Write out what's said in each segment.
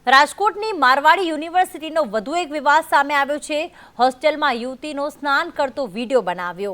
રાજકોટની મારવાડી યુનિવર્સિટીનો વધુ એક વિવાદ સામે આવ્યો છે। હોસ્ટેલમાં યુવતીનો સ્નાન કરતો વિડીયો બનાવ્યો।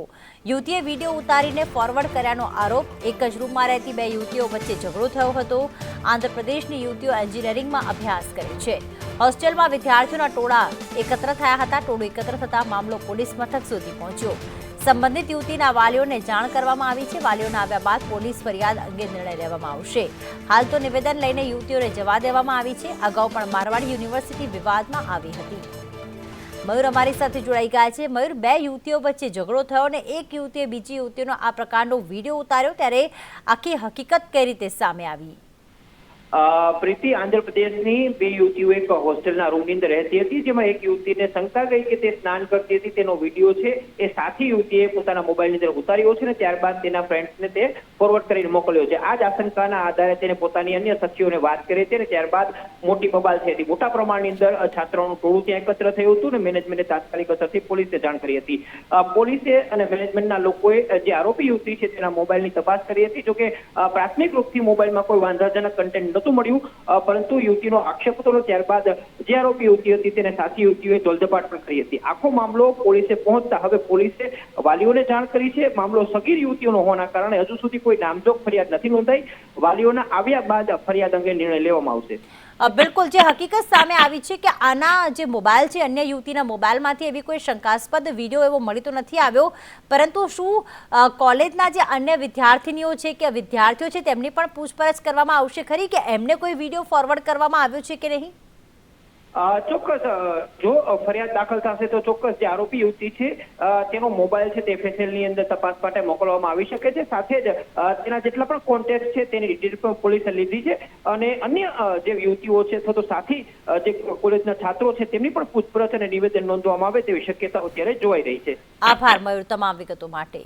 યુવતીએ વિડીયો ઉતારીને ફોરવર્ડ કર્યાનો આરોપ। એક જ રૂમમાં રહેતી બે યુવતીઓ વચ્ચે ઝઘડો થયો હતો। આંધ્રપ્રદેશની યુવતીઓ એન્જિનિયરિંગમાં અભ્યાસ કરે છે। હોસ્ટેલમાં વિદ્યાર્થીઓના ટોળા એકત્ર થયા હતા। ટોળું એકત્ર થતા મામલો પોલીસ મથક સુધી પહોંચ્યો। સંબંધિત યુવતીના વાલીઓને જાણ કરવામાં આવી છે। વાલીઓના આવ્યા બાદ પોલીસ ફરિયાદ અંગે નિર્ણય લેવામાં આવશે। હાલ તો નિવેદન લઈને યુવતીઓને જવા દેવામાં આવી છે। અગાઉ પણ મારવાડી યુનિવર્સિટી વિવાદમાં આવી હતી। મયુર અમારી સાથે જોડાઈ ગયા છે। મયુર, બે યુવતીઓ વચ્ચે ઝઘડો થયો અને એક યુવતીએ બીજી યુવતીનો આ પ્રકારનો વિડીયો ઉતાર્યો, ત્યારે આખી હકીકત કઈ રીતે સામે આવી? પ્રીતિ, આંધ્રપ્રદેશની બે યુવતીઓ એક હોસ્ટેલના રૂમની અંદર રહેતી હતી, જેમાં એક યુવતીને શંકા ગઈ કે તે સ્નાન કરતી હતી। તેનો વિડીયો છે એ સાથી યુવતીએ પોતાના મોબાઈલની અંદર ઉતાર્યો છે ને ત્યારબાદ તેના ફ્રેન્ડ્સને તે ફોરવર્ડ કરીને મોકલ્યો છે। આ જ આશંકાના આધારે તેને પોતાની અન્ય સખીઓને વાત કરી હતી અને ત્યારબાદ મોટી બબાલ થઈ હતી। મોટા પ્રમાણની અંદર છાત્રોનું ટોળું ત્યાં એકત્ર થયું હતું ને મેનેજમેન્ટે તાત્કાલિક અસરથી પોલીસને જાણ કરી હતી। પોલીસે અને મેનેજમેન્ટના લોકોએ જે આરોપી યુવતી છે તેના મોબાઈલની તપાસ કરી હતી। જોકે પ્રાથમિક રૂપથી મોબાઈલમાં કોઈ વાંધાજનક કન્ટેન્ટ નહોતું મળ્યું, પરંતુ યુવતીનો આક્ષેપ હતો। ત્યારબાદ જે આરોપી યુવતી હતી તેને સાથી યુવતીઓએ દોલધપાટ પણ કરી હતી। આખો મામલો પોલીસે પહોંચતા હવે પોલીસે વાલીઓને જાણ કરી છે। મામલો સગીર યુવતીઓનો હોવાના કારણે હજુ સુધી કોઈ નામજોગ ફરિયાદ નથી નોંધાઈ। વાલીઓના આવ્યા બાદ ફરિયાદ અંગે નિર્ણય લેવામાં આવશે। બિલકુલ, જે હકીકત સામે આવી છે કે આના જે મોબાઈલ છે, અન્ય યુવતીના મોબાઈલમાંથી એવી કોઈ શંકાસ્પદ વિડીયો એવો મળી તો નથી આવ્યો, પરંતુ શું કોલેજના જે અન્ય વિદ્યાર્થીનીઓ છે કે વિદ્યાર્થીઓ છે તેમની પણ પૂછપરછ કરવામાં આવશે ખરી કે એમને કોઈ વિડીયો ફોરવર્ડ કરવામાં આવ્યો છે કે નહીં? ચોક્કસ, જો ફરિયાદ દાખલ થશે તો ચોક્કસ જે આરોપી યુવતી છે તેનો મોબાઈલ છે તે FSL ની અંદર તપાસ માટે મોકલવામાં આવી શકે છે। સાથે જ તેના જેટલા પણ કોન્ટેક્ટ છે તેની ડિટેલ પણ પોલીસે લીધી છે અને અન્ય જે યુવતીઓ છે અથવા તો સાથી જે કોલેજના છાત્રો છે તેમની પણ પૂછપરછ અને નિવેદન નોંધવામાં આવે તેવી શક્યતાઓ અત્યારે જોવાઈ રહી છે। આભાર મયુર તમામ વિગતો માટે।